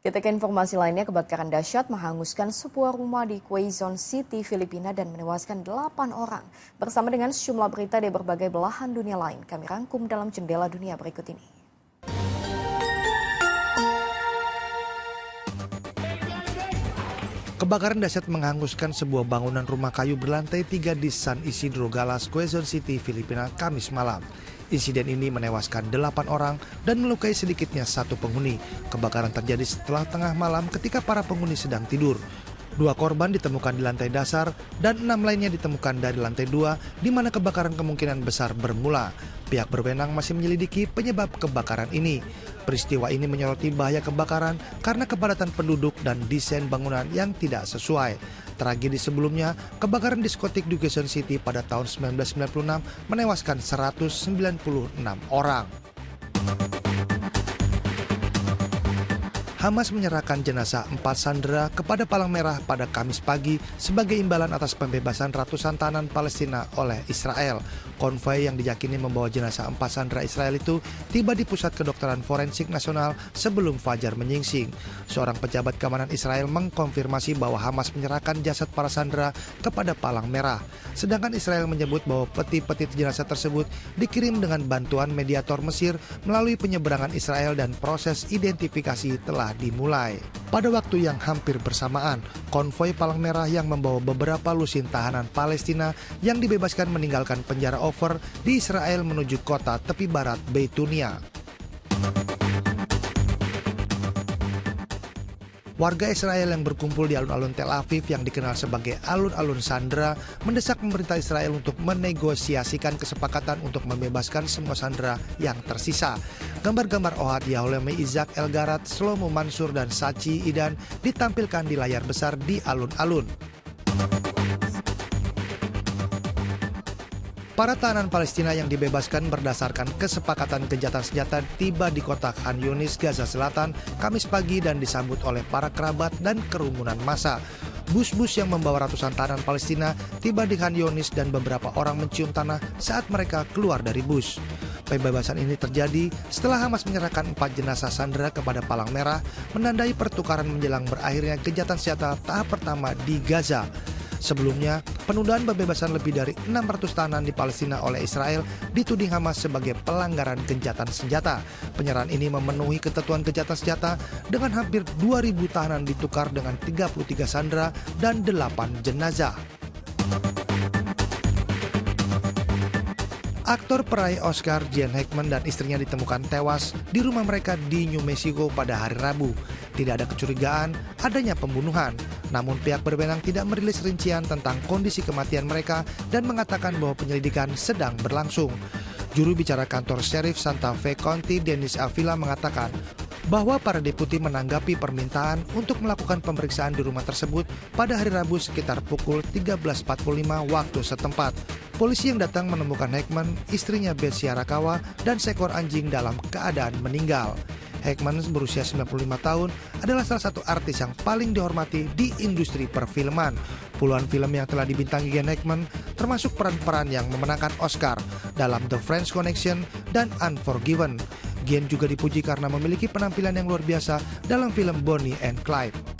Kita ke informasi lainnya, kebakaran dahsyat menghanguskan sebuah rumah di Quezon City, Filipina dan menewaskan 8 orang. Bersama dengan sejumlah berita di berbagai belahan dunia lain, kami rangkum dalam Jendela Dunia berikut ini. Kebakaran dahsyat menghanguskan sebuah bangunan rumah kayu berlantai 3 di San Isidro Galas, Quezon City, Filipina, Kamis malam. Insiden ini menewaskan 8 orang dan melukai sedikitnya 1 penghuni. Kebakaran terjadi setelah tengah malam ketika para penghuni sedang tidur. 2 korban ditemukan di lantai dasar dan 6 lainnya ditemukan dari lantai 2, di mana kebakaran kemungkinan besar bermula. Pihak berwenang masih menyelidiki penyebab kebakaran ini. Peristiwa ini menyoroti bahaya kebakaran karena kepadatan penduduk dan desain bangunan yang tidak sesuai. Tragedi sebelumnya, kebakaran diskotik di Quezon City pada tahun 1996 menewaskan 196 orang. Hamas menyerahkan jenazah 4 sandera kepada Palang Merah pada Kamis pagi sebagai imbalan atas pembebasan ratusan tahanan Palestina oleh Israel. Konvoi yang diyakini membawa jenazah 4 sandera Israel itu tiba di Pusat Kedokteran Forensik Nasional sebelum fajar menyingsing. Seorang pejabat keamanan Israel mengkonfirmasi bahwa Hamas menyerahkan jasad para sandera kepada Palang Merah. Sedangkan Israel menyebut bahwa peti-peti jenazah tersebut dikirim dengan bantuan mediator Mesir melalui penyeberangan Israel dan proses identifikasi telah dimulai. Pada waktu yang hampir bersamaan, konvoi Palang Merah yang membawa beberapa lusin tahanan Palestina yang dibebaskan meninggalkan penjara Ofer di Israel menuju kota tepi barat Beitunia. Warga Israel yang berkumpul di alun-alun Tel Aviv yang dikenal sebagai alun-alun sandera mendesak pemerintah Israel untuk menegosiasikan kesepakatan untuk membebaskan semua sandera yang tersisa. Gambar-gambar Ohad Yaholemi, Isaac Elgarat, Shlomo Mansur, dan Sachi Idan ditampilkan di layar besar di alun-alun. Para tahanan Palestina yang dibebaskan berdasarkan kesepakatan gencatan senjata tiba di kota Khan Yunis, Gaza Selatan, Kamis pagi dan disambut oleh para kerabat dan kerumunan massa. Bus-bus yang membawa ratusan tahanan Palestina tiba di Khan Yunis dan beberapa orang mencium tanah saat mereka keluar dari bus. Pembebasan ini terjadi setelah Hamas menyerahkan 4 jenazah sandera kepada Palang Merah, menandai pertukaran menjelang berakhirnya gencatan senjata tahap pertama di Gaza. Sebelumnya, penundaan pembebasan lebih dari 600 tahanan di Palestina oleh Israel dituding Hamas sebagai pelanggaran gencatan senjata. Penyerahan ini memenuhi ketentuan gencatan senjata dengan hampir 2.000 tahanan ditukar dengan 33 sandera dan 8 jenazah. Aktor peraih Oscar Gene Hackman dan istrinya ditemukan tewas di rumah mereka di New Mexico pada hari Rabu. Tidak ada kecurigaan adanya pembunuhan. Namun pihak berwenang tidak merilis rincian tentang kondisi kematian mereka dan mengatakan bahwa penyelidikan sedang berlangsung. Juru bicara kantor Sheriff Santa Fe County, Dennis Avila, mengatakan bahwa para deputi menanggapi permintaan untuk melakukan pemeriksaan di rumah tersebut pada hari Rabu sekitar pukul 13.45 waktu setempat. Polisi yang datang menemukan Hackman, istrinya Betsy Arakawa, dan seekor anjing dalam keadaan meninggal. Hackman berusia 95 tahun adalah salah satu artis yang paling dihormati di industri perfilman. Puluhan film yang telah dibintangi Gene Hackman termasuk peran-peran yang memenangkan Oscar dalam The French Connection dan Unforgiven. Gene juga dipuji karena memiliki penampilan yang luar biasa dalam film Bonnie and Clyde.